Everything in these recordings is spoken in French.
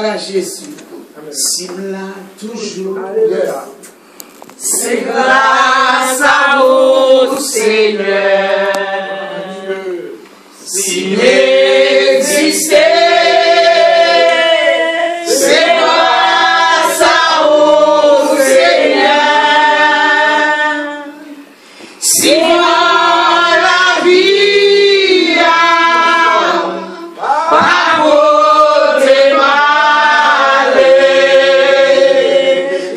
bagage Jésus. Simla toujours. C'est grâce à vous, Seigneur. S'il existait, c'est grâce à vous, Seigneur. Si moi la vie par côté malé,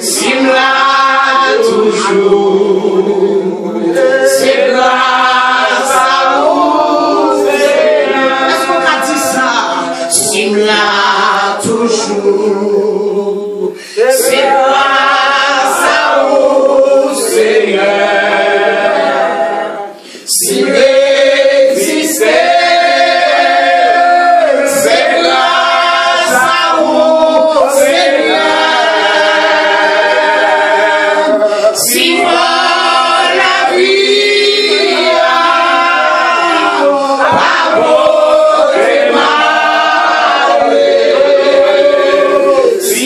si là toujours, c'est grâce à vous, Seigneur. Est-ce qu'on a dit ça? Simla toujours, c'est grâce à vous, Seigneur. S'il existait, c'est grâce à vous, Seigneur. Si moi la vie par votre mal, si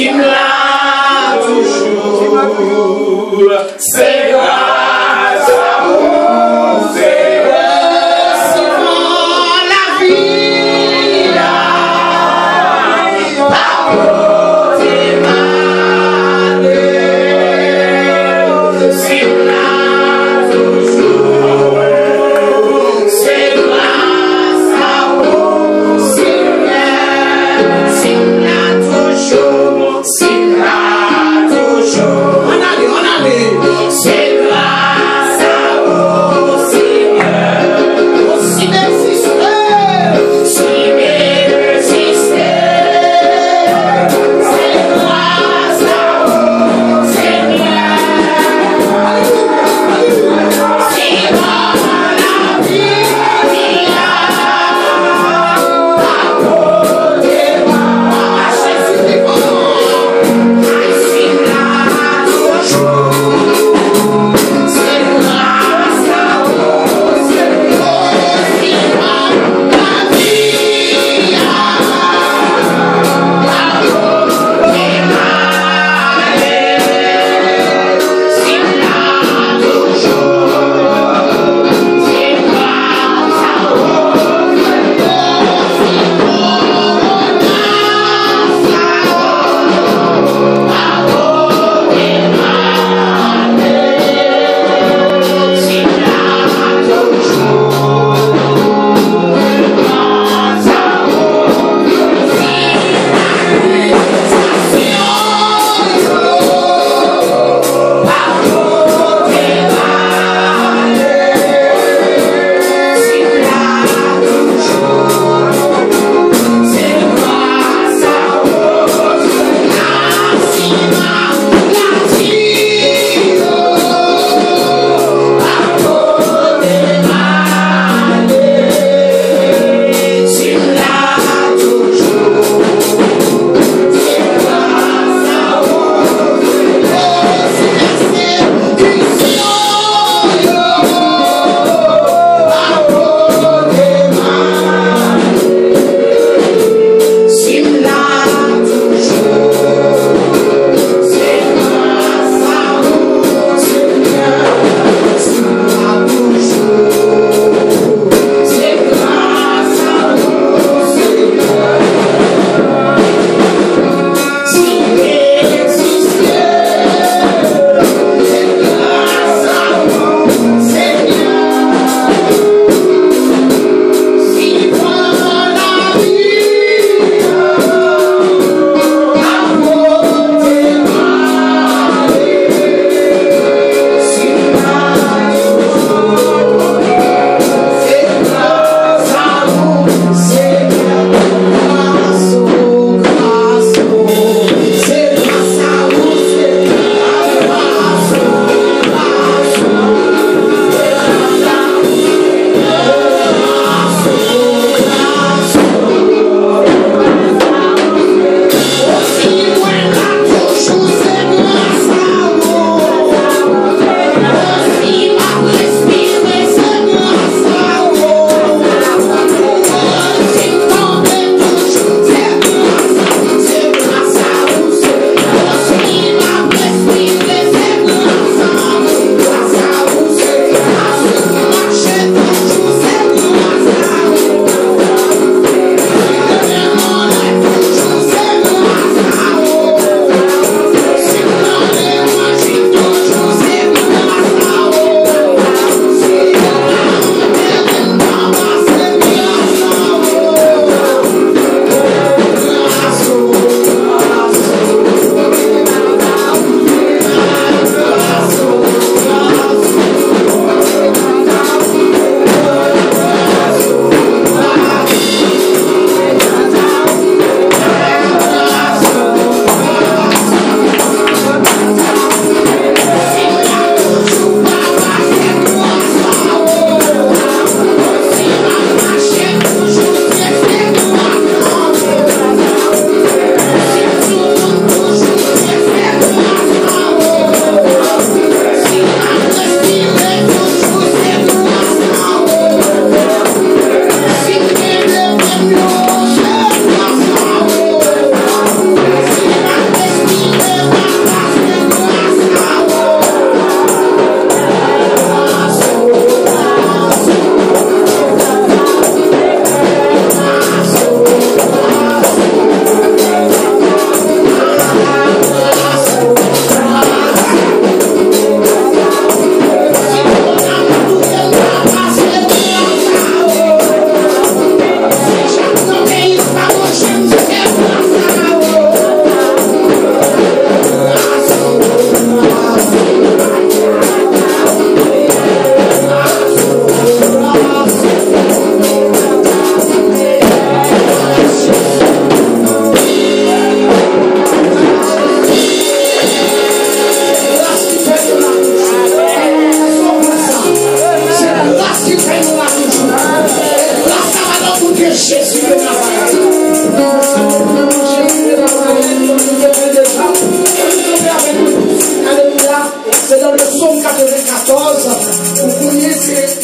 C'est dans le psaume 94. Vous connaissez ce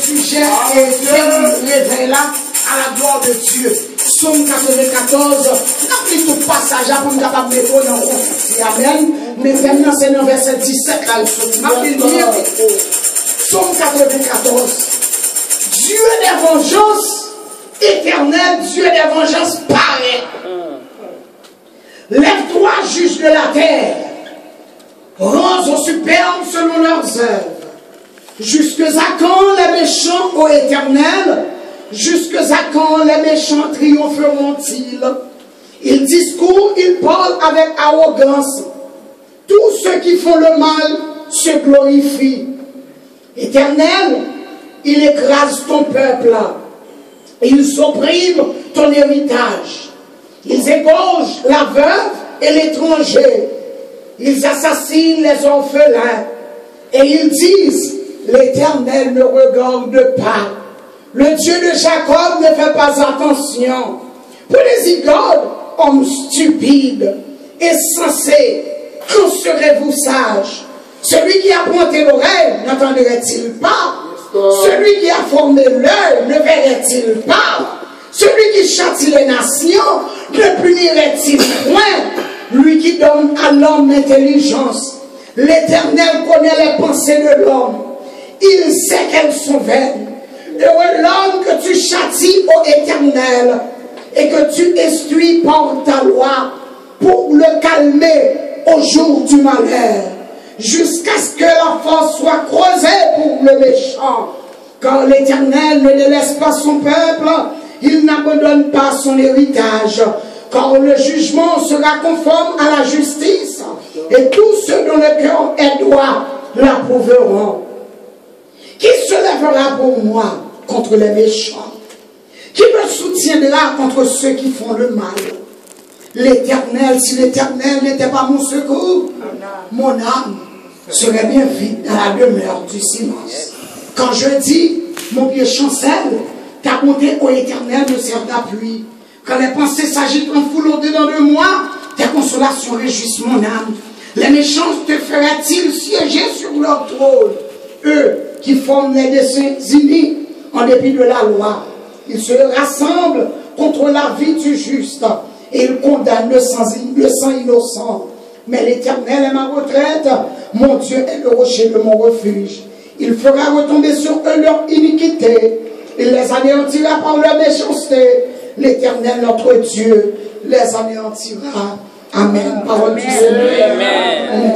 sujet et révèle là à la gloire de Dieu. Psaume 94, n'applique tout passage pour nous capables de mettre dans le Amen. Mais maintenant, c'est dans verset 17 là, le psaume 94. Dieu des vengeances éternelles, Dieu des vengeances paraît. Lève-toi, juge de la terre. Rends aux superbes selon leurs œuvres. Jusque à quand les méchants, ô Éternel? Jusque à quand les méchants triompheront-ils? Ils discourent, ils parlent avec arrogance. Tous ceux qui font le mal se glorifient. Éternel, il écrase ton peuple. Ils oppriment ton héritage. Ils égorgent la veuve et l'étranger. Ils assassinent les orphelins. Et ils disent, l'Éternel ne regarde pas. Le Dieu de Jacob ne fait pas attention. Pour les idoles, hommes stupides et sensés, quand serez-vous sages? Celui qui a pointé l'oreille n'entendrait-il pas? Celui qui a formé l'œil ne verrait-il pas? Celui qui châtie les nations ne punirait-il point? Lui qui donne à l'homme l'intelligence. L'Éternel connaît les pensées de l'homme. Il sait qu'elles sont vaines. Heureux l'homme que tu châties, ô Éternel, et que tu instruis par ta loi pour le calmer au jour du malheur, jusqu'à ce que la force soit creusée pour le méchant. Car l'Éternel ne délaisse pas son peuple, il n'abandonne pas son héritage. Car le jugement sera conforme à la justice, et tous ceux dont le cœur est droit l'approuveront. Qui se lèvera pour moi contre les méchants? Qui me soutiendra contre ceux qui font le mal? L'Éternel, si l'Éternel n'était pas mon secours, mon âme serait bien vide dans la demeure du silence. Quand je dis, mon pied chancelle, ta bonté, ô Éternel, me sert d'appui. Quand les pensées s'agitent en foule au-dedans de moi, tes consolations réjouissent mon âme. Les méchants te feraient-ils siéger sur leur trône? Eux qui forment les desseins iniques en dépit de la loi. Ils se rassemblent contre la vie du juste et ils condamnent le sang innocent. Mais l'Éternel est ma retraite, mon Dieu est le rocher de mon refuge. Il fera retomber sur eux leur iniquité. Il les anéantira par leur méchanceté. L'Éternel, notre Dieu, les anéantira. Amen. Parole du Seigneur. Amen.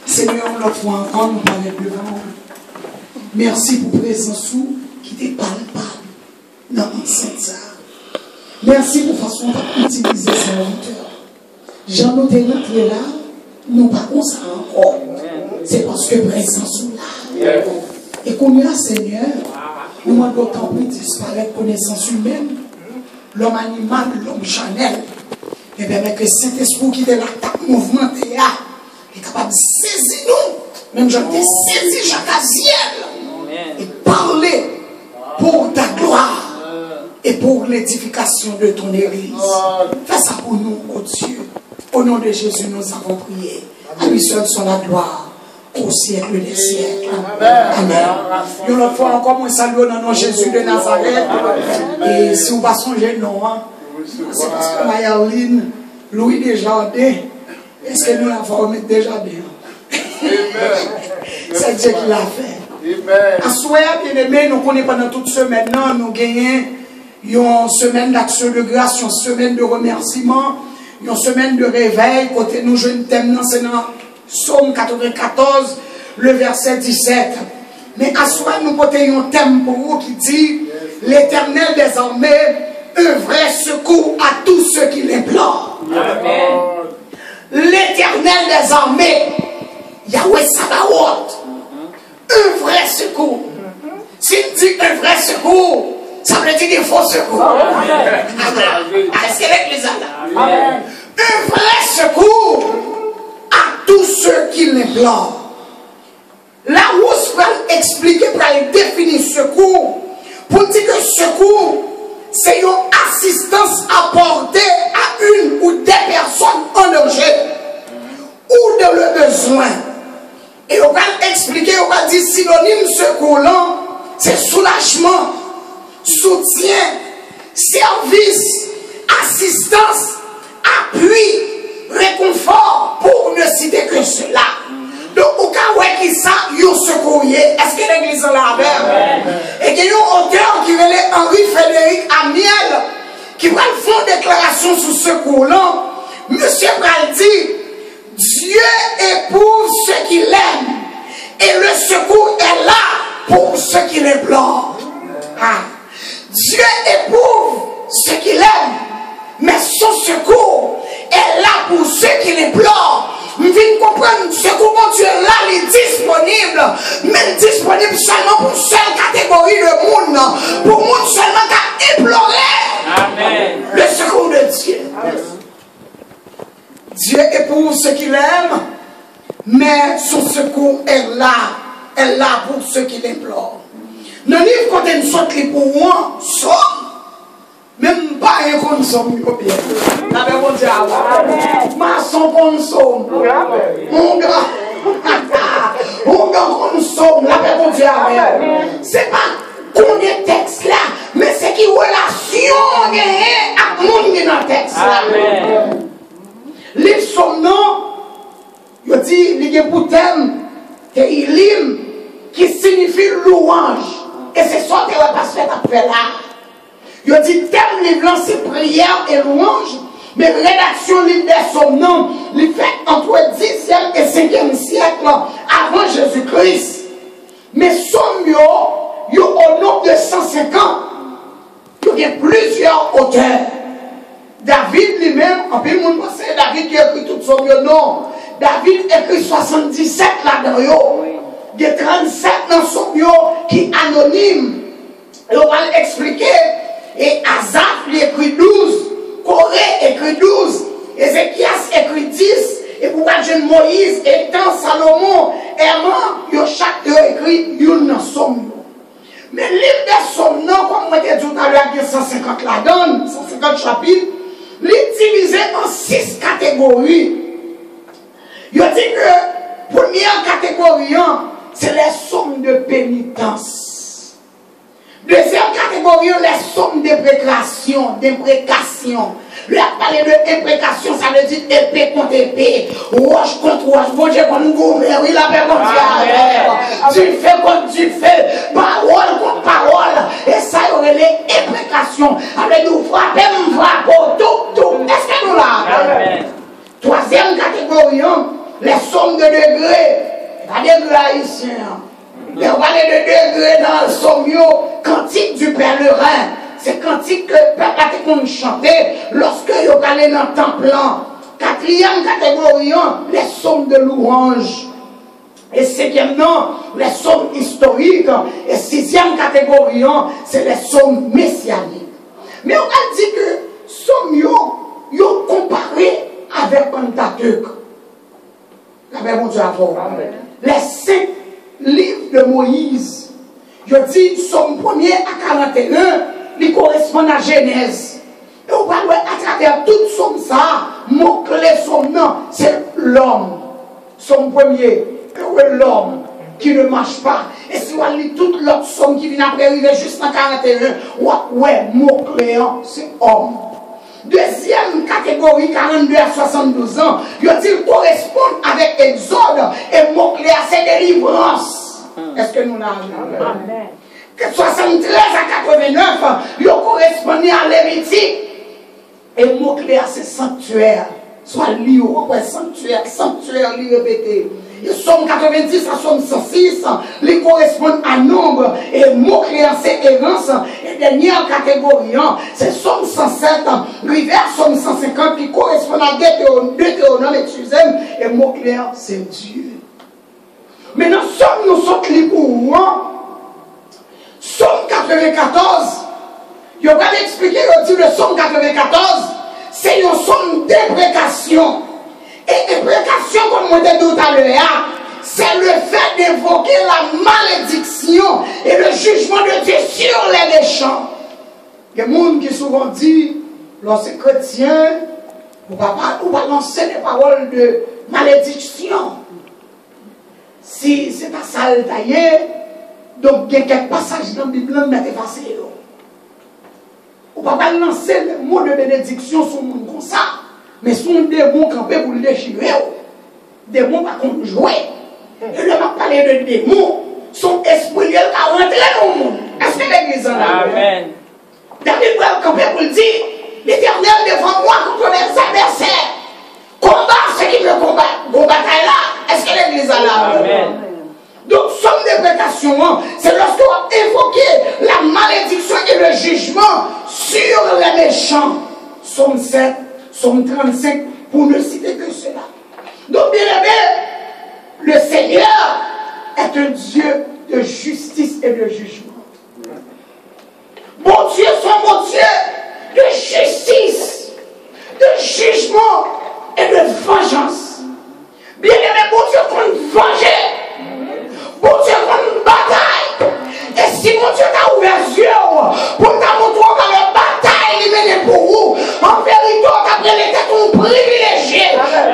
Seigneur, l'autre fois encore, nous parlons devant. Merci pour présence qui t'est palpable dans l'enceinte. Merci pour façon d'utiliser ces serviteurs. J'en ai rentré là, nous pas comme ça encore. C'est parce que présence là. Et qu'on y a, Seigneur, nous avons d'autant plus disparaître connaissance humaine, l'homme animal, l'homme charnel. Et bien avec le Saint-Esprit qui est là, mouvementé là, est capable de saisir nous, même j'en ai saisi chaque ciel, et parler pour ta gloire et pour l'édification de ton église. Fais ça pour nous, oh Dieu. Au nom de Jésus, nous avons prié. À lui seul sont la gloire au siècle des siècles. Amen. Une autre fois encore, moi salue dans le nom de Jésus de Nazareth. Et si vous passez songez non, c'est parce que Mayaline, Louis Desjardins, est-ce que nous l'avons remis Desjardins? C'est Dieu qui l'a fait. À souhait, bien aimé, nous connaissons pendant toute semaine, nous gagnons une semaine d'action de grâce, une semaine de remerciement, une semaine de réveil. Côté nous, je thème, c'est dans Psaume 94, le verset 17. Mais à soi, nous portons un thème pour vous qui dit l'Éternel désormais un vrai secours à tous ceux qui l'implorent. L'Éternel désormais, Yahweh Sabaoth, un vrai secours. S'il dit un vrai secours, ça veut dire des faux secours. Est-ce qu'avec les là? Un vrai secours à tous ceux qui l'implorent. La Rousse va expliquer, pour définir secours, pour dire que secours, c'est une assistance apportée à une ou des personnes en danger, ou dans le besoin. Et on va expliquer, on va dire synonyme secours, c'est soulagement, soutien, service, assistance, appui, réconfort, pour ne citer que cela. Donc, au cas où il ça, il secours. Est-ce que l'église est là même? Et qu'il y a un auteur qui s'appelle Henri-Frédéric Amiel, qui va faire une déclaration sur ce secours-là. Monsieur Pral dit, Dieu éprouve ceux qui l'aiment, et le secours est là pour ceux qui l'implorent. Ah. Dieu éprouve ceux qui l'aiment, mais son secours est là pour ceux qui l'implorent. Nous venons comprendre que ce secours Dieu est là, il est disponible, mais disponible seulement pour une seule catégorie de monde, pour le monde seulement qui a imploré le secours de Dieu. Amen. Dieu éprouve ceux qui l'aiment, mais son secours est là pour ceux qui l'implorent. Dans le livre, quand nous sommes pour moi, même pas un qu'on somme bien. La paix mon Dieu. Maçon qu'on somme. Mon gars. Mon gars qu'on somme. La paix mon Dieu. C'est pas qu'on est texte là, mais c'est qui relation gagne à monde qui dans le texte là. Les sommes non, je dis, il y a pour thème, c'est Ilim, qui signifie louange. Et c'est ça que va passer après là. Je dis, thème livre, c'est prière et louange, mais rédaction livre des sommes non, il fait entre 10e et 5e siècle avant Jésus-Christ. Mais sommes yo au nombre de 150, il y a plusieurs auteurs. David lui-même, en plus, le monde pense que David qui a écrit tout son non. David écrit 77 là-dedans. Il y a 37 dans son bio qui est anonyme. Et on va l'expliquer. Et Asaph lui écrit 12. Corée écrit 12. Ézéchias écrit 10. Et pour pas jeune Moïse, Étan, Salomon, Herman, ils ont chaque deux écrit une dans son bio. Mais le livre des sommes, non, comme on a dit tout à l'heure, il y a 150 là-dedans, 150 chapitres. Il est divisé en 6 catégories. Il dit que la première catégorie, c'est les sommes de pénitence. Deuxième catégorie, les sommes d'imprécation. Là, parler de imprécation, ça veut dire épée contre épée, roche contre roche, bon Dieu contre gouverne, oui, la paix contre Dieu, du fait contre du fait, parole contre parole, et ça, il y aurait les imprécations, avec nous frapper, nous frappons, tout. Est-ce que nous l'avons? Troisième catégorie, les sommes de degrés, pas des degrés haïtiens. Mais on va aller de degrés dans le somme, cantique du pèlerin. C'est cantique que le peuple a chanté lorsque il va aller dans le temple. Quatrième catégorie, les sommes de louange. Et cinquième, les sommes historiques. Et sixième catégorie, c'est les sommes messianiques. Mais on a dit que sommes yo comparé avec Pentateuque. Les 5 livres de Moïse. Je dis, somme 1er à 41, ils correspondent à Genèse. Et on va à travers toute somme ça, mot-clé somme non, c'est l'homme. Somme 1er, l'homme qui ne marche pas. Et si on lit toute l'autre somme qui vient après arriver juste en 41, ouais, mot-clé, c'est homme. Deuxième catégorie, 42 à 72 ans, il correspond avec Exode et mot-clé à ses délivrances. Est-ce que nous l'avons? Amen. 73 à 89, il correspond à l'hérétique. Et mot-clé à ses sanctuaires. Soit lié au sanctuaire, lui répété. Et Somme 90 à Somme 106, les correspondent à nombre et mot-clé à ses errances. Et dernière catégorie, c'est Somme 107, l'hiver Somme 150 qui correspond à Deutéronome, excusez-moi, et mot-clé c'est Dieu. Maintenant, Somme nous sommes libres pour Somme 94, je vais expliquer le Somme 94, c'est une somme d'imprécation. Et imprécation, comme on dit tout à l'heure, c'est le fait d'évoquer la malédiction et le jugement de Dieu sur les méchants. Il y a des gens qui souvent disent, lorsque chrétien, on va lancer des paroles malédiction. Si c'est ta salle taillée, donc il y a quelques passages dans la Bible qui mettent effacé. On ne peut pas lancer le mot de bénédiction sur le monde comme ça, mais sur un démon campé pour le déchirer. Des mots par contre jouer. Et là, on va parler de démons, son esprit a rentré dans le monde. Est-ce que l'église en a? Amen. David va camper pour le dire, l'Éternel devant moi contre mes adversaires. Combat ceux qui me combattent. Vos batailles là. Est-ce que l'église en a? Amen. Donc, somme d'interprétation, c'est lorsqu'on va évoquer la malédiction et le jugement sur les méchants. Somme 7, somme 35, pour ne citer que cela. Donc, bien aimé, le Seigneur est un Dieu de justice et de jugement. Mon Dieu, son mon Dieu de justice, de jugement et de vengeance. Bien aimé, mon Dieu, qu'on venger. Mon Dieu, qu'on bataille. Et si mon Dieu t'a ouvert les yeux pour t'a montré dans la bataille, il mène pour vous. En vérité, après l'état, ton privilégié.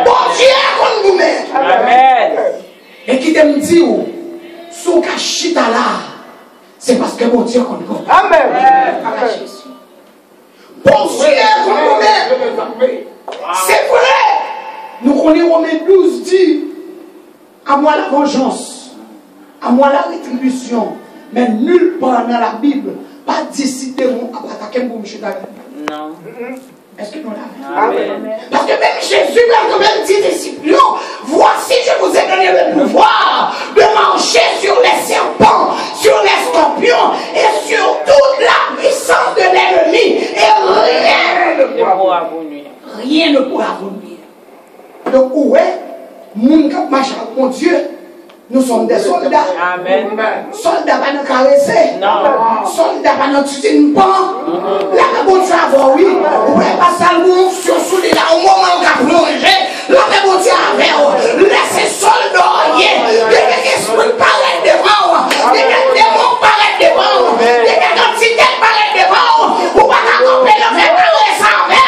Bon Dieu, qu'on vous met. Amen. Et qui t'aime dit, sous cachita là, c'est parce que mon Dieu qu'on vous met. Amen. Bon Dieu, qu'on vous met. C'est vrai. Nous connaissons Romains 12 dit, à moi la vengeance, à moi la rétribution. Mais nulle part dans la Bible, pas décidément à attaquer pour M. David. Non. Est-ce que nous l'avons? Parce que même Jésus, quand même dit disciples, voici je vous ai donné le pouvoir de marcher sur les serpents, sur les scorpions et sur toute la puissance de l'ennemi. Et rien ne pourra vous nuire. Rien ne pourra vous nuire. Donc, où est mon cap machin, mon Dieu? Nous sommes des soldats. Amen. Soldats pas nous caresser. Non. Soldats pas nous tuer une pan. La bon Dieu avant, oui. Vous pouvez pas saluer sur sous les là au moment où on a plongé. La bon Dieu avant. Laissez soldats. Des esprits paraître devant. Des démons paraître devant. Des entités paraître devant. Vous pas accompagner le fait caresser avec.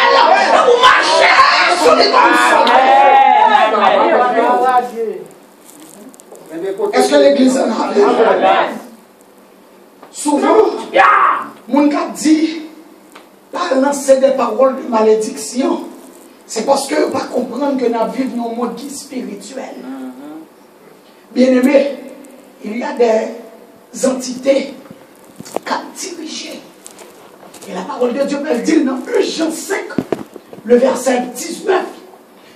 Vous marchez sur les soldats. Est-ce que l'église en a? Souvent, mon gars dit, pas lancer des paroles de malédiction. C'est parce que vous ne pas comprendre que nous vivons dans un monde qui est spirituel. Bien aimé, il y a des entités qui dirigent. Et la parole de Dieu peut dire dans 1 Jean 5, le verset 19,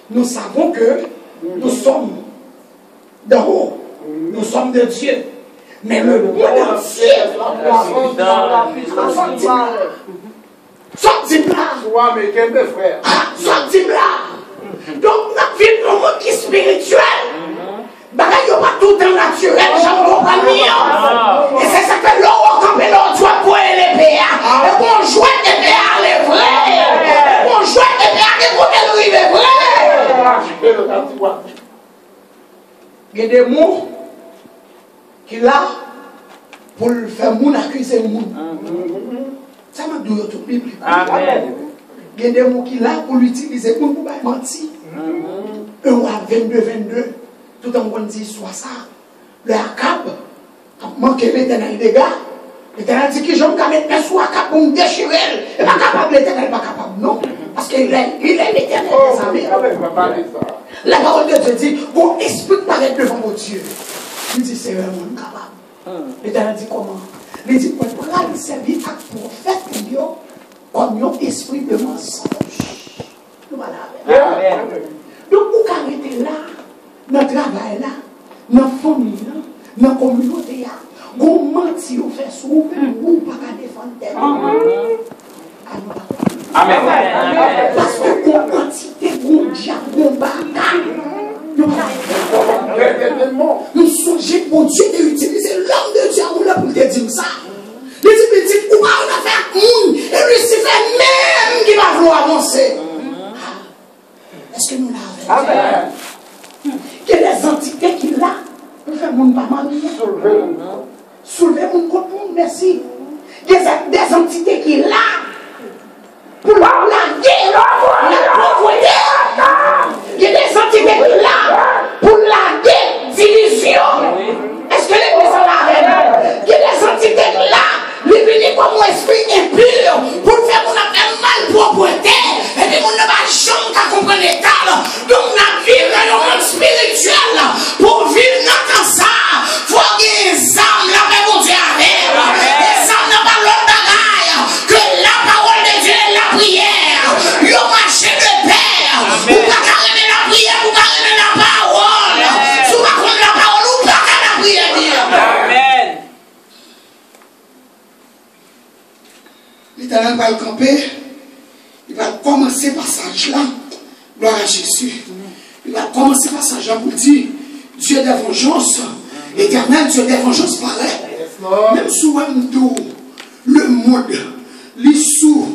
nous savons que nous sommes d'en haut. Nous sommes de Dieu. Mais le monde entier sorti là. Sorti là. Donc, nous vivons dans un monde qui est spirituel. Bagay yo pas tout le temps naturel, j'en comprends bien. Et c'est ça que l'eau campé l'eau, tu vas courir les PA. Et qu'on joue les PA, les vrais. Qu'on joue les PA, les vrais, les vrais. Il y a des mots qui là pour le faire moun accuser moun. Ça m'a dit tout biblique. Amen. Il y a des mots qui là pour l'utiliser moun pour pas mentir. 1 à 22. Tout en monde dit soit ça. Le Akab a manqué l'Éternel des gars. L'Éternel dit que je vais mettre mes sous Akab pour me déchirer. Il n'est pas capable, l'Éternel n'est pas capable, non. Parce qu'il est l'Éternel des armées. La parole de Dieu dit, vous expliquez paraître devant vos dieux. Il dit, c'est vraiment capable. L'Éternel dit comment? Il dit, on prend le service à prophète comme un esprit de mensonge. Voilà. Donc, vous arrêtez là. Dans le travail là, dans la famille là, dans la communauté là, vous mentez, vous faites ça, vous pas défendre tel. Amen. Parce que vous quantité, vous diable, vous bagaille. Nous songez pour Dieu d'utiliser l'homme de Dieu pour te dire ça. Les petits, ou pas on a fait un et Lucifer même qui va vouloir avancer. Est-ce que nous l'avons? Amen. Il y a des entités qui là, pour faire mon pas mal. Soulever mon contre monde, merci. Il y a des entités qui là, pour la guerre, la pauvreté. Il y a des entités qui là, Il va commencer par passage là. Gloire à Jésus. Il va commencer par passage là pour dire Dieu des vengeances, éternel Dieu des vengeances paraît. Même sous le monde, les sous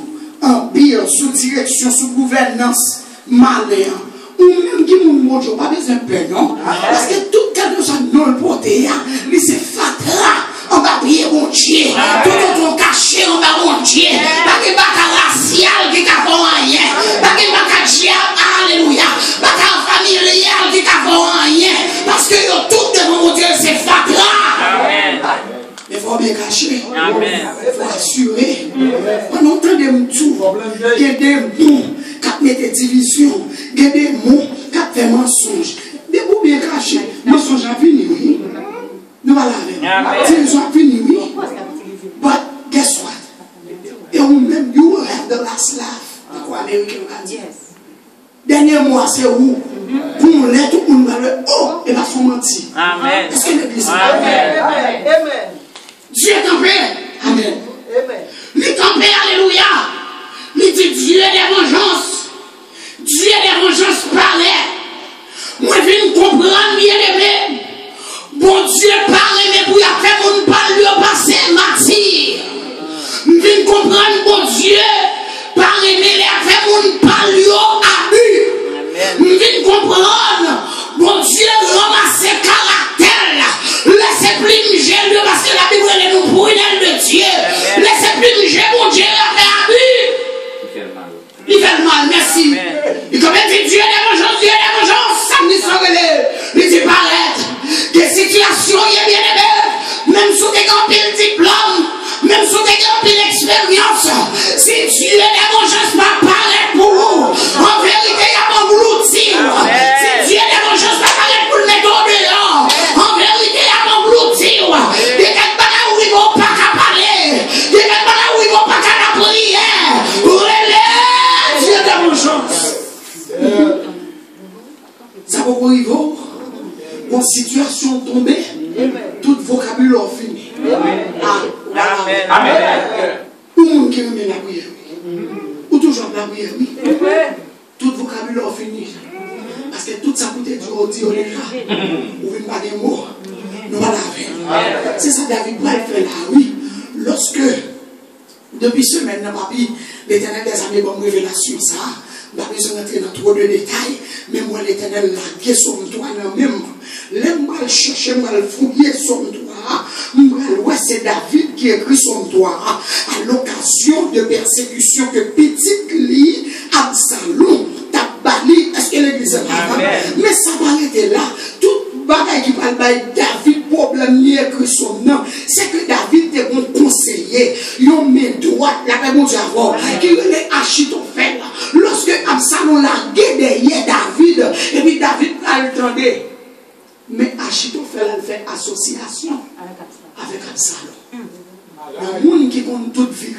empire, sous direction, sous gouvernance malin. Ou même qui moun pas besoin de paix, non? Parce que tout quelque chose non le porté, il se fatra. On va prier mon Dieu. Tout autre caché, on va mon Dieu. Pas que baka racial qui a fait rien. Pas que baka diable, alléluia. Baka familial qui a fait rien. Parce que tout devant mon Dieu, c'est fatra. Amen. Mais il faut bien cacher. Amen. Il faut assurer. On entend des tout. Il y a des mots qui mettent division. Il y a des mots qui fait mensonge. Des mots bien cachés. Mensonge à fini, oui. Nous allons la division a fini, oui. But guess what? Et vous-même, you will have the last laugh. De quoi l'Américain va dire. Dernier mois, c'est où? Pour nous l'être, tout le monde va le oh, et va se mentir. Amen. Est-ce que l'église Amen. Amen. Dieu est en paix. Amen. Amen. Il est en paix, alléluia. Il dit Dieu est des vengeances. Dieu est des vengeances parlait. Moi, je viens comprendre bien aimé. Bon Dieu parle, mais pour y faire mon pas lui passer martyr. Je viens comprendre, bon Dieu parle, mais il a fait mon pas lui abus. Je viens comprendre, bon Dieu ramasse caractère. Laissez plus j'ai parce que la Bible est nous prunelle de Dieu. Laissez plus j'ai mon Dieu a fait abus. Il fait mal, merci. Il commet Dieu est vengeance, Dieu est vengeance. Samedi soir, il dit paraître. Des situations, il est bien aimé. Même sous des grands diplômes, même sous des grands expériences. Si Dieu est vengeance, pas paraître pour vous. En vérité, il y a pas voulu dire. Si Dieu est vengeance, pas paraître pour le mettre au dehors. En vérité, il y a pas voulu dire. Il y a des bagages où ils vont pas qu'à parler. Il y a des bagages où ils vont pas qu'à la prière. Dieu est vengeance. Ça va pour arriver. Une situation tombée, tout vocabulaire fini. Amen. Amen. Ou monde qui remet la prière, ou toujours la prière, oui. Tout vocabulaire fini. Parce que tout ça peut être dit au déjà. Ou même pas des mots. Nous allons faire. C'est ça David va faire là, oui. Lorsque, depuis semaine, papi, l'Éternel des amis bonne révélation, ça. Je n'ai pas besoin d'entrer dans trop de détails, mais moi, l'Éternel l'a gué sur toi même. L'aime mal chercher, mal fouiller sur toi. Ouais, c'est David qui écrit sur toi à l'occasion de persécution que petit lit Absalom t'a banni. Est-ce que l'église est là? Mais ça va arrêter là. Tout bagaille qui parle de David, problème ni écrit son nom, c'est que David était un conseiller. Il a mis droite, la paix mon Dieu avant, qui est Achitophel. Lorsque Absalom l'a gué derrière David, et puis David a entendu. Mais Achitophel a fait association avec Absalom. Il y a des gens qui comptent toute vie.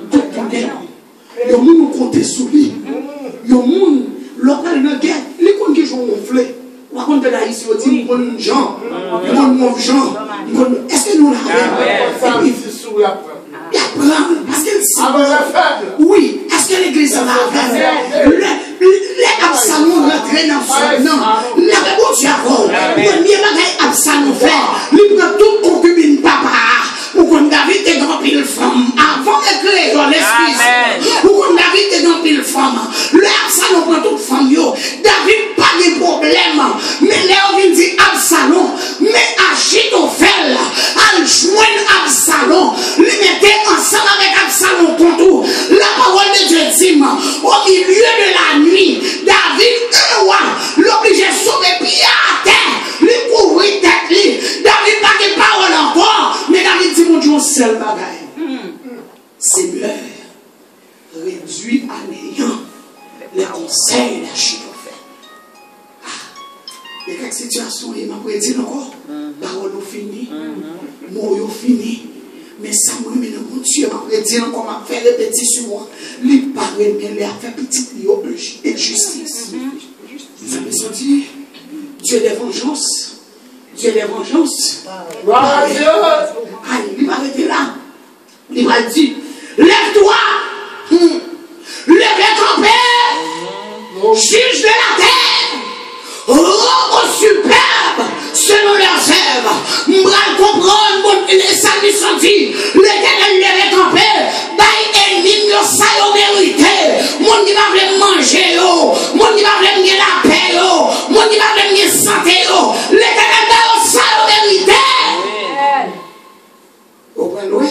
Tout le monde. Il y a des gens qui comptent sous lui. Il y a des gens qui parlent de guerre. Les gens qui sont gonflés. Par contre, là, ici, on dit qu'on est gens. On est gens. Est-ce que nous l'avons? Il y a parce qu'elle sait. Oui, est-ce que l'église l'a les Absalom rentrent dans son nom. La réponse est avant. Premier bagage Absalom fait. Il prend toute concubine papa. Ou comme David est grand pile femme. Avant d'écrire dans l'esprit. Ou comme David est grand pile femme. Le Absalom prend toute femme. David pas de problème. Mais là on vient dire Absalom. Mais Achitophel a joint Absalom. Les mettait ensemble avec Absalom contre la parole de Dieu dit au milieu de la nuit. David, un roi, l'obligé de sauver pied à terre, lui couvrir tête lui. David n'a pas de parole encore, mais David dit mon Dieu, seul bagaille. C'est l'heure réduit à néant les conseils d'Achitophel. Il y a quelques situations, il m'a dit encore, parole finie, mots finis. Mais ça me met dans mon Dieu, je vais dire encore, je vais faire répétition. Il parle, mais il a fait petit et justice. Ça me dit, Dieu des vengeances. Dieu des vengeances. Il va arrêter là. Il va dire, lève-toi. juges de la terre, rendent superbes selon leurs œuvres. M'bral comprendre, les samis sont dit, l'Éternel les récompense, bail ennemi, ça y vérité. Mon qui va vouloir manger, mon qui va vouloir la paix, mon qui va vouloir la santé, l'Éternel va ça y vérité. Au point loin,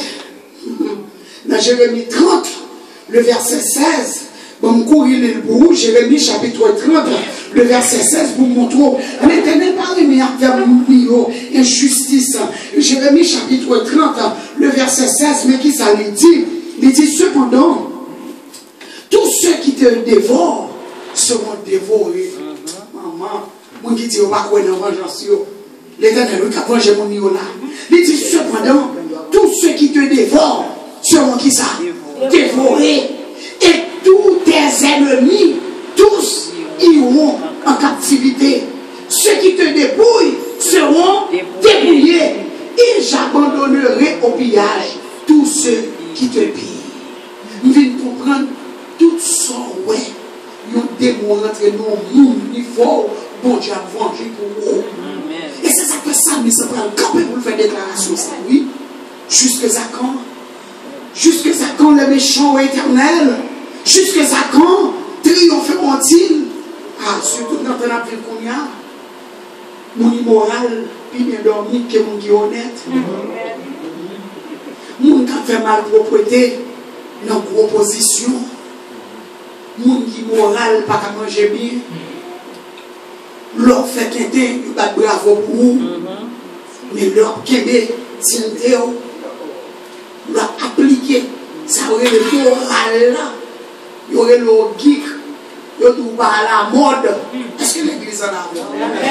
dans Jérémie 30, le verset 16, bon, courir le bout, Jérémie chapitre 30, le verset 16, pour montrer, l'Éternel parle de injustice. Jérémie chapitre 30, le verset 16, mais qui ça lui dit? Il dit cependant, tous ceux qui te dévorent seront dévorés. Maman, moi qui dis, on va quoi dans vengeance, l'Éternel, qui a vengé mon niveau là. Il dit cependant, tous ceux qui te dévorent seront qui ça? Dévorés. Et tous tes ennemis, tous iront en captivité. Ceux qui te dépouillent seront dépouillés. Et j'abandonnerai au pillage tous ceux qui te pillent. Nous venons comprendre tout ça, ouais. Nous démons entre nous, il faut, bon Dieu, venger pour vous. Et c'est ça que ça, mais ça prend le camp pour le faire déclaration, ça, oui. Jusque à quand? Jusque à quand le méchant éternel? Jusque à quand triompheront-ils? Ah, surtout dans la ville qu'on y a, mon immoral, puis bien dormi, que mon qui est honnête. Mon qui fait mal propreté, dans proposition. Mon qui moral, pas qu'à manger bien. L'or fait quinté, il va bravo pour vous. Mais l'or québé, tiens, l'or appliqué, ça aurait le moral là. Il y aurait le geek, il y aurait la mode. Est-ce que l'église en a?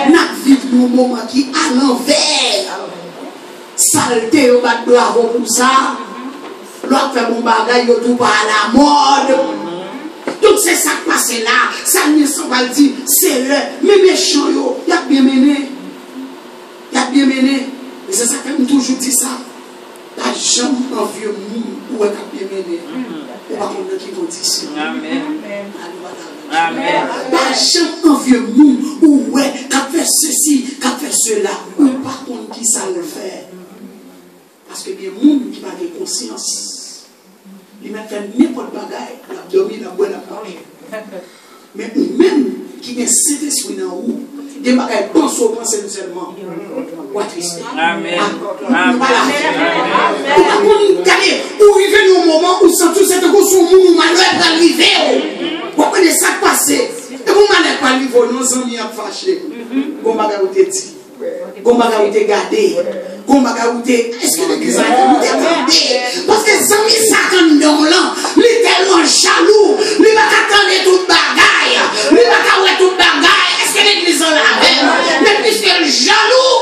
Nous vivons un moment qui à l'envers. Saleté, il va bravo pour ça. L'autre fait mon bagage, il y a tout à la mode. Tout c'est ça qui passe là. Ça ne s'en va dire, c'est le. Mais méchant, il y a bien mené. Il y a bien mené. Et c'est ça que je toujours dit ça. La jambe en vieux monde où elle a bien mené. On va comprendre qui vont dire ça. Amen. Amen. La jambe en vieux monde où elle a fait ceci, a fait cela. On ne pas contre qui ça le fait. Parce que il y a des gens qui n'ont pas conscience. Ils mettent n'importe quoi bagaille, la dormi, la boire, la manger. Mais même qui est Saint-Esprit dans vous, des bagailles pensent au pensée seulement. Quoi triste. Amen. Voilà. Ou arriver au moment où sans tout cette chose, son monde malheur va arriver. Vous connaissez ça passé. Et vous malheur pas arriver, nos amis ont fâché. Bon bagaille vous te dit. Bon bagaille vous te gardé. Est-ce que l'église a été parce que les amis Satan dans l'an, il est tellement jaloux, il va attendre toute bagaille, il va attendre toute bagaille. Est-ce que l'église en a même? Mais puisque le jaloux,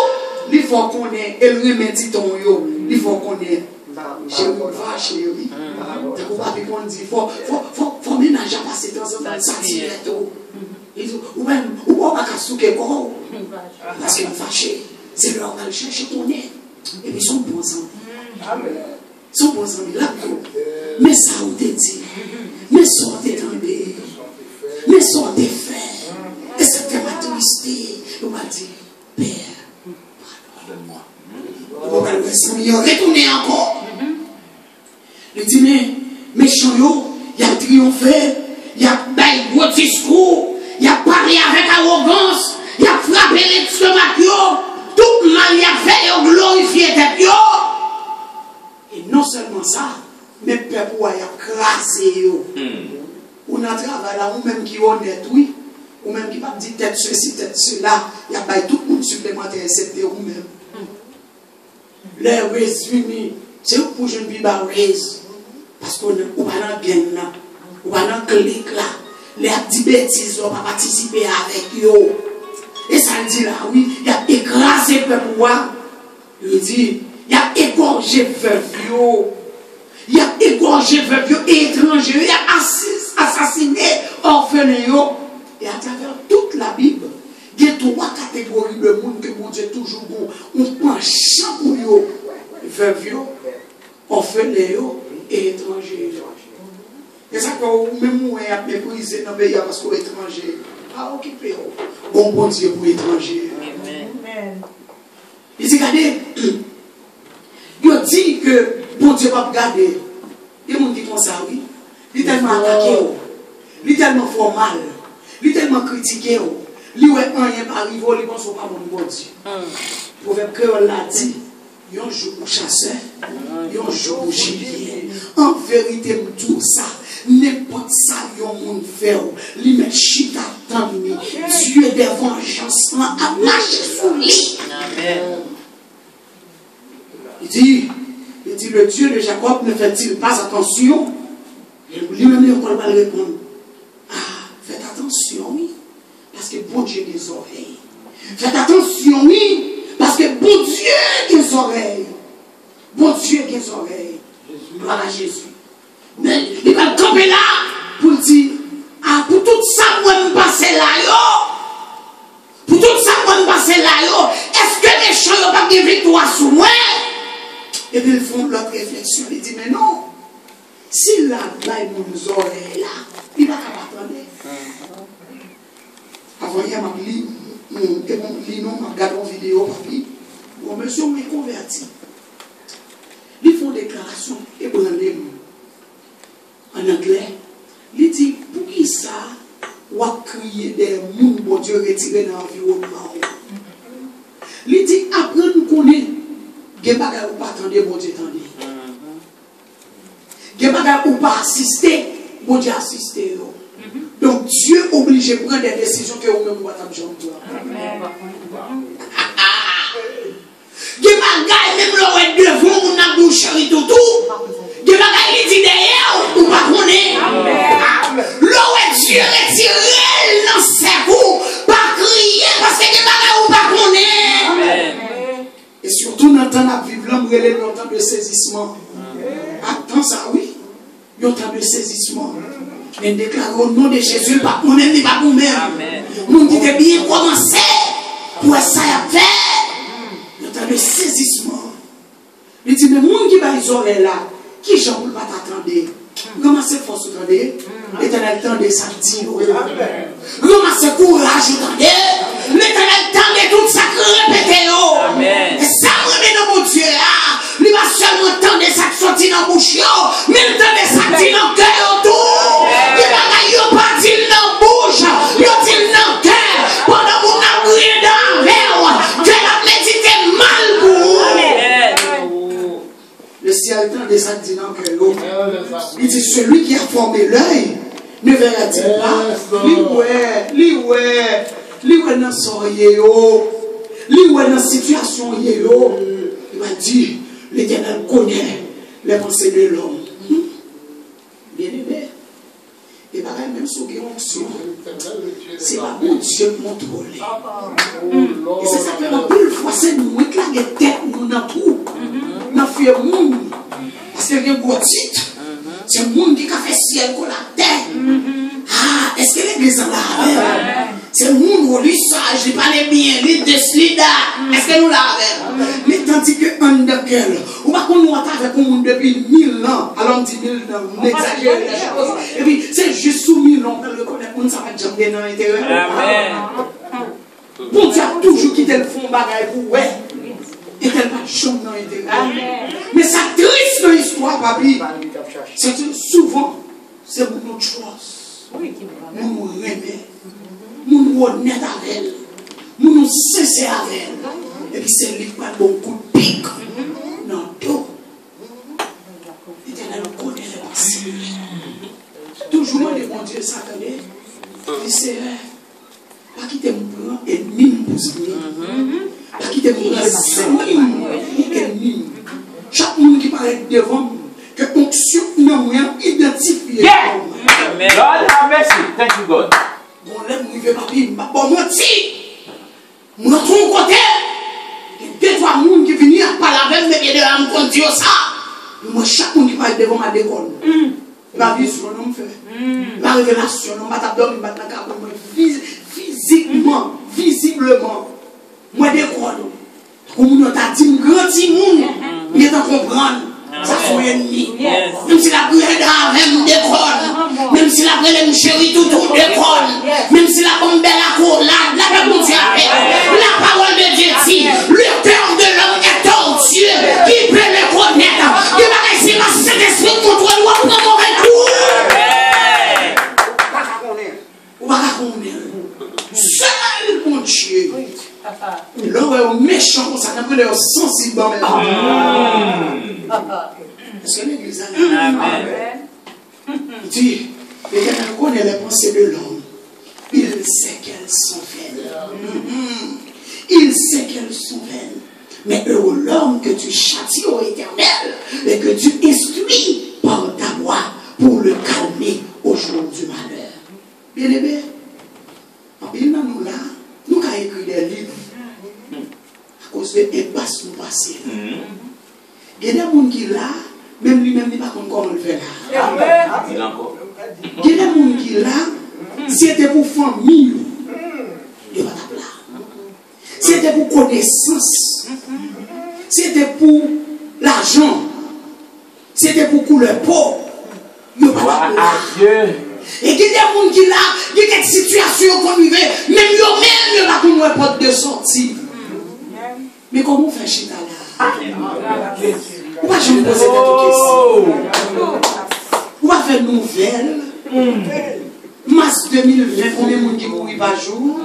il faut qu'on ait, et le remédie ton yo, il faut qu'on ait. Chérie, t'as pas vu qu'on dit, faut ménager à passer dans un sentiment. Ou même, ou pas qu'à souquer quoi, parce qu'ils sont fâchés. C'est leur va chercher ton aide. Et puis ils sont bons amis. Ils sont bons amis là. Mais ça on te dit. Mais ça on t'entendait. Mais ça on te fait. Et ça fait ma tristesse. On va dire, Père, pardonne-moi. On va le retourner encore. Il dit, mais méchant yo, il a triomphé. Il a baillé gros discours. Il a parlé avec arrogance. Il a frappé les stomacs. Tout mal y a fait, il a glorifié tête. Et non seulement ça, mais le peuple a crasé. On a travaillé là, ou même qui est honnête, oui. Ou même qui va dire tête ceci, tête cela. Il y a pas tout le monde supplémentaire, c'était vous-même. Les résumés, c'est où pour je ne vis pas raise. Parce qu'on va dans la gang là, on va dans le clic là. Les petits bêtises, on va participer avec eux. Et ça dit là, oui, il a écrasé le peuple. Il dit, il a égorgé veuve, il a égorgé veuve et étranger, il a assassiné orphelins. Et à travers toute la Bible, il y a trois catégories de monde que mon Dieu est toujours bon. On prend champ pour eux, veuve, orphelins et étrangers. Et ça, quand même, vous avez méprisé dans le pays parce qu'on est étranger. Ah, occupez. Bon Dieu pour étranger. Amen. Il dit, regardez, il dit que bon Dieu va regarder. Il y a des gens qui font ça, oui. Il est tellement attaqué, il est tellement formal, il est tellement critiqué. Il n'y a rien qui arrive, il ne pense pas mon Dieu. Le proverbe créole l'a dit. Il y a un jour pour chasser, il y a un jour pour gibier. En vérité, tout ça, n'importe ça, il y a un monde fait. Il met chita dans lui. Dieu des vengeances à marcher sur lui. Amen. Il dit, le Dieu de Jacob ne fait-il pas attention? Lui-même, il ne va pas répondre. Ah, faites attention, oui. Parce que bon Dieu a des oreilles. Faites attention, oui. Parce que bon Dieu a des oreilles. Bon Dieu a des oreilles. Gloire à Jésus. Mais il va camper là pour dire, ah, pour tout ça, moi, je passe là, yo. Pour tout ça, moi, je passe là, yo. Est-ce que les gens n'ont pas de victoire sur moi? Et puis ils font leur réflexion. Ils disent, mais non. Si là, il nous oreilles là, il va pas attendre. Avant, il y a ma vie. Et mon lit, non, m'a regardé une vidéo, papi. Bon, monsieur, on est converti. Ils font déclaration ébranlée en anglais. Ils disent, pour qui ça, ou a crié des gens, bon Dieu, retiré dans l'environnement. Ils disent, après nous connaître, il n'y a pas de pas attendre, bon Dieu, attendez. Il n'y a pas de pas assister, bon Dieu, assister. Donc Dieu est obligé de prendre des décisions que vous-même vous avez besoin de voir. Il y a même l'oreille devant, on a bouché et tout. Il y a des dit derrière, ou pas qu'on est. L'oreille Dieu retiré dans ses coups, pas crier parce que il y a des ou pas qu'on est. Et surtout dans le temps de vivre, l'homme relève le temps de saisissement. Attends ça, oui. Le temps de saisissement. Mais déclare au nom de Jésus, pas qu'on aime, pas qu'on même. Mon dit que bien commencé pour ça y faire. Le temps de saisissement. Il dit, mais mon qui va les oreilles là, qui j'en veux pas t'attendre? Comment c'est force attendez? L'éternel temps de ça dit. Comment c'est courage attendez? L'éternel temps de tout ça répété. Et ça remet dans mon Dieu là. Il va seulement attendre ça sortir dans la bouche, mais le temps de ça dit dans le cœur autour. Il va pas dire dans la bouche, il va dire dans le cœur. Pendant qu'on a brûlé dans le verre, que la médité mal pour vous. Le ciel temps de ça dit dans le cœur. Il dit celui qui a formé l'œil ne verra-t-il pas? Lui dans la soirée, lui dans la situation, il va dire. L'Éternel connaît les pensées de l'homme. Bien aimé. Et pareil, même si vous avez onction, c'est pas bon Dieu qui contrôle. Et c'est ça que la plus fois, c'est nous qui avons des têtes, nous dans tout. Nous avons fait monde. Parce que les beaux titres, c'est le monde qui a fait ciel pour la terre. Ah, est-ce que l'église en a? C'est le monde où lui sage, il parle bien, il décide. Est-ce que nous l'avons? Mais tandis que un de quel, ou pas qu'on nous attend avec un monde depuis 1000 ans, alors on dit 1000 ans, on exagère les choses. Et puis c'est juste sous 1000 ans qu'on le connaît, on ne s'en va jamais dans l'intérieur. Bon Dieu a toujours quitté le fond bagaille pour ouais. Et qu'elle va jamais dans l'intérieur. Mais ça triste dans l'histoire, papi. C'est que souvent, c'est pour notre chose. Nous nous remet. Nous nous honnêtes avec elle. Nous nous sincères avec elle. Et puis c'est lui qui a bon coup de pique. Non, tout. L'Éternel connaît les pensées. Toujours les bon Dieu s'attendait. Il sait, pas quitter mon grand ennemi pour se dire. Pas quitter mon grand ennemi. Chaque monde qui parle devant, que onction n'a rien identifié. Amen. God have mercy. Thank you, God. Bon, là, je vais pas dire, bon, moi, si, mon autre côté, il y a deux, trois personnes qui viennent à parler avec moi, mais de la me conduire ça. Moi, chaque monde qui parle devant ma décolle. Ma vie sur le nom fait. Ma révélation, ma tableau, ma physiquement, visiblement, moi, décolle. Comme on t'a dit, un grand petit monde, il est à comprendre. Ça, c'est un ennemi. Même si la prière avec me décolle. après les chéris tout l'école. Même si la bombe belle à cour, la bon Dieu a fait. La parole de Dieu dit, le cœur de l'homme est tortueux, qui peut le connaître. Il va rester dans cet esprit contre nous, on prend mauvais coup. On va raconter. Seul mon Dieu. L'homme est méchant, ça n'a pas l'air sensible. Est-ce que l'église a Amen. Il dit, l'Éternel connaît les pensées de l'homme. Il sait qu'elles sont vaines. Il sait qu'elles sont vaines. Mais heureux l'homme que tu châties au Éternel et que tu instruis par ta voix pour le calmer au jour du malheur. Bien aimé, en bien nous là, nous avons écrit des livres à cause de l'impasse nous passer. Il y a des gens qui là, même lui-même, il ne sait pas comment le faire là. Il y a des gens qui là, c'était pour famille, il va pas là. C'était pour connaissance, c'était pour l'argent, c'était pour couleur peau, il va pas là. Et il y a des gens qui là, il y a des situations qu'on vivait, même eux-mêmes, il n'y a pas de porte de sortie. Mais comment on fait chita là? Pourquoi je me pose cette question? Pourquoi faire nouvelle? Mars 2020, combien de monde qui mourit par jour?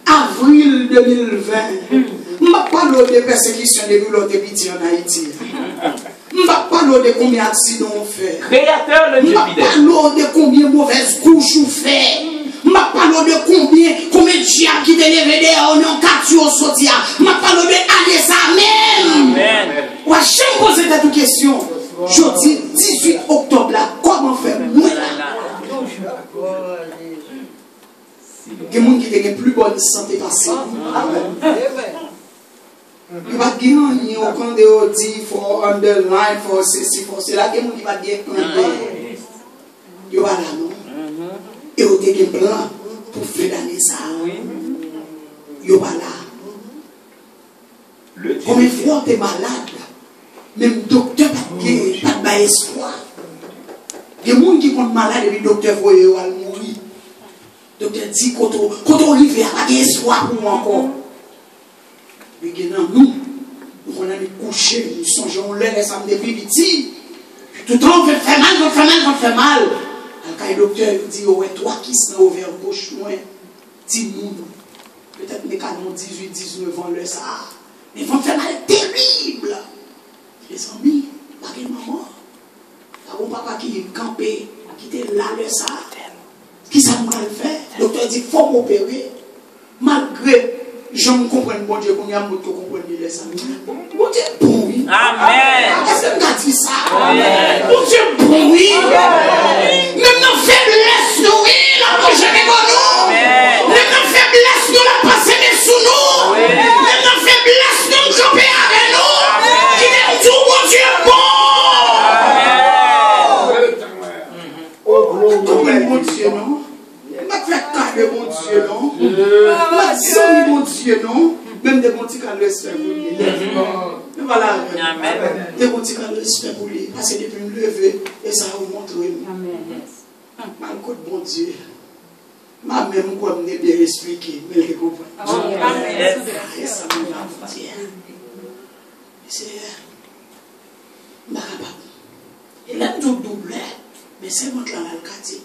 Avril 2020, je ne vais pas parler de persécution depuis l'autre petit en Haïti. Je ne vais pas parler de combien d'accidents on fait. Créateur de Dieu. Je ne vais pas parler de combien de mauvaises couches on fait. Je ne vais pas parler de combien de diables qui te lèvent dehors, on est en capture au sotia. Je ne vais pas parler de aller ça même. Amen. Ouais, je me pose cette question. Jeudi 18 octobre là, comment faire moi là? Il y a des gens qui ont une plus bonne santé passée. Il va gagner au camp de Odi, for underline, for ceci, for cela. Il y a des gens qui vont gagner. Il va là, non? Et au des plan pour faire l'année ça. Il va là. Combien de fois tu es malade? Même le docteur n'a pas espoir. Il y a des gens qui sont malades et le docteur voit mourir. Le docteur dit quand on arrive, il n'y a pas d'espoir pour moi encore. Mais nous, on a couché, nous songeons l'air, ça me depuis petit. Tout le temps, on fait mal, on fait mal. Quand le docteur dit, ouais, toi qui s'en ouvert gauche, moi, dis-nous, peut-être que nous avons 18, 19 ans, le ça. Mais ils vont faire mal terrible. Les amis, pas de maman. T'as mon papa qui est campé, qui était là, le ça. Qui ça m'a fait? Le docteur dit, il faut m'opérer. Malgré, je me comprends, bon Dieu, qu'on y a beaucoup de comprendre les amis. Bon Dieu, bon, oui. Amen. Est-ce que tu as dit ça? Amen. Bon Dieu, bon, oui. Même nos faiblesses, nous, oui, la prochaine est pour nous. Même nos faiblesses, nous, la passée est sous nous. Même nos faiblesses, nous, camper avec nous. Qui est tout, bon Dieu, bon. Mon Dieu, non? Ma fait carré, mon Dieu, non? Ma somme, mon Dieu, non? Même des bons petits calés se faire bouler. Voilà. Des bons petits calés se faire bouler. Parce que depuis me lever, et ça va vous montrer. Ma côte, bon Dieu. Ma même quoi me bien expliquer, mais je comprends. Et ça me va vous dire. C'est. Ma capable. Il a tout doublé. Mais c'est moi qui l'ai alcati.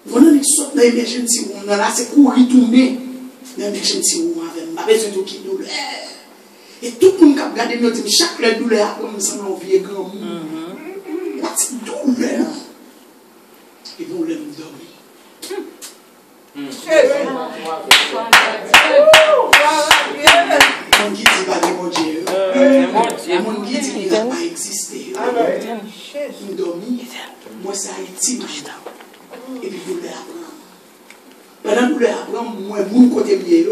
Vous avez une sorte d'émergence, on a là, c'est courir tourner. L'émergence, on a besoin de qui douleur. Et tout le monde qui a regardé, nous dit, chaque douleur, comme ça, on vit grand monde. La petite douleur. Et nous l'aimons dormir. Mon qui dit pas de mon Dieu. Mon qui dit qu'il n'a pas existé. Nous dormons. Moi, c'est Haïti, et puis vous l'apprendre. Pendant que vous l'apprendre, moi, mon côté mieux,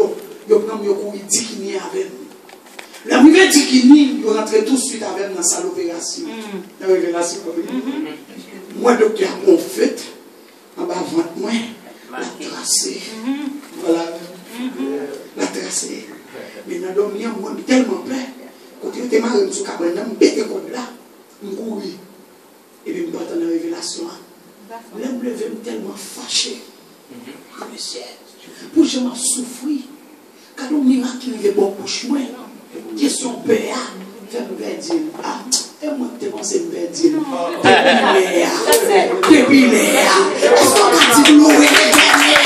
je prends mon courir 10 kini avec nous. La première 10 kini, je rentre tout de suite avec nous dans la salle d'opération. La révélation. Moi, docteur, on fait, en bas, moi, la tracer. Voilà, la tracer. Mais dans le dormir, moi, j'ai tellement peur. Quand je suis marié, je suis là, je suis là, je courir. Et puis, je suis dans la révélation. Je me lever tellement fâché. Monsieur, pour je m'en souffrir. Quand on miracle qui est bon pour moi, question PA, fait me dire, ah, et moi, tu penses me dire, depuis Léa, est-ce qu'on a dit louer l'éternel?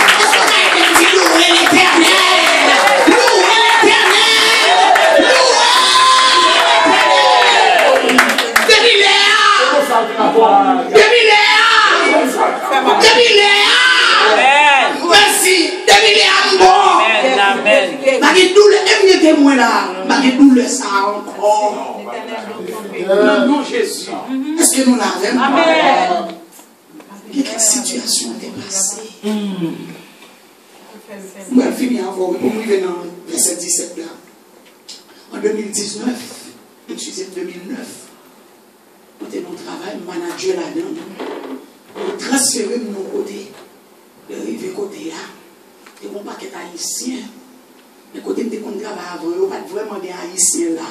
Est-ce qu'on a dit louer l'éternel? Louer l'éternel! Depuis Léa! Depuis Léa! Depuis Léa! Merci, depuis Léa, bon! Amen. Malgré tout le témoin là, malgré tout le ça encore. Non, Jésus. Est-ce que nous l'avons? Amen. Quelle situation est passée? Je vais finir avant, pour nous venir dans verset 17 là. En 2019, excusez 2009, on était dans le travail, manager là-dedans. On transférait de nos côtés, de rive côté là. Et mon paquet haïtien. Mais côté de mon travail avant, on pas vraiment des haïtiens là.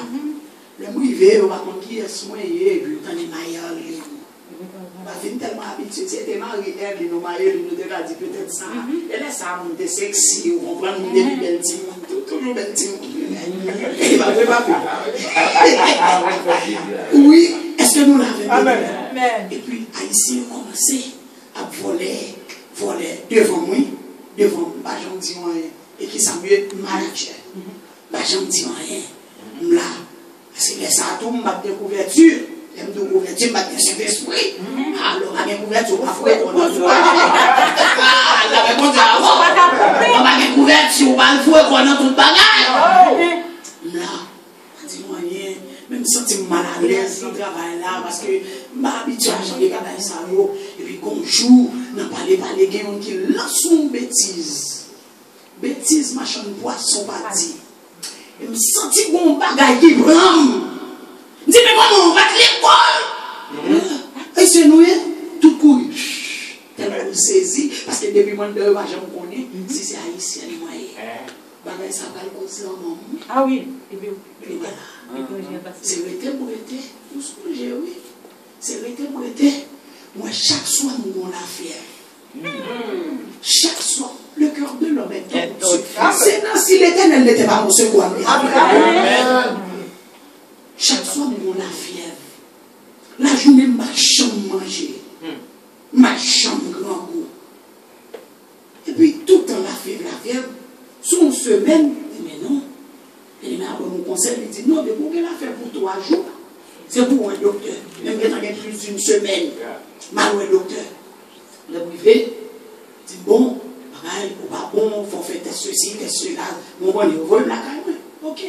Le privé, on va contre qui est soigné, et puis on est meilleur. On va venir tellement habitué. Si était marié, elle, nous mariés, nous devons dire peut-être ça. Et là, ça a monté sexy, on comprend, nous devons belle team, toujours belle team. Il va pas oui, est-ce que nous l'avons? Amen. Et puis, haïtiens ont commencé à voler devant moi. Devant moi, j'en dis rien. Et qui s'en mieux manager. J'en dis rien. Là, c'est les ça tombe, ma couverture. J'aime de couverture, ma Saint-Esprit. Alors, ma couverture, ma foi, on a tout pas. La réponse est avant. Ma couverture, ma foi, on a tout bagage. Là, je dis rien. Même si je suis mal à l'aise dans le travail là, parce que ma habitude à changer les ça. Et puis, bonjour, n'a pas les gens qui lancent une bêtise. Bêtise, machin de poisson, pas dit. Et me senti bon bagage qui prend. Je dis, mais comment on va à l'école? Et c'est nous, tout court. Tellement on saisit, parce que depuis mon deux, je me connais, si c'est haïtien, les moyens. Bagage, ça va le causer en maman. Ah oui. Et voilà. C'est le thème pour été, tout ce que j'ai, oui. C'est le thème pour été. Moi, chaque soir, nous avons la fièvre. Chaque soir, le cœur de l'homme est tout. C'est si l'Éternel n'était pas mon secours. Chaque soir, nous avons la fièvre. La journée, ma chambre manger. Ma chambre grand goût. Et puis, tout le temps, la fièvre. Sur une semaine, mais non. Et il m'a donné mon conseil, il dit non, mais pour qu'elle a fait pour 3 jours, c'est pour un docteur. Même quand il y a plus d'une semaine, mal un docteur. Le privé dit bon, pareil, ou pas bon, il faut faire ceci, cela. Mon bon, il veut la caille. Ok.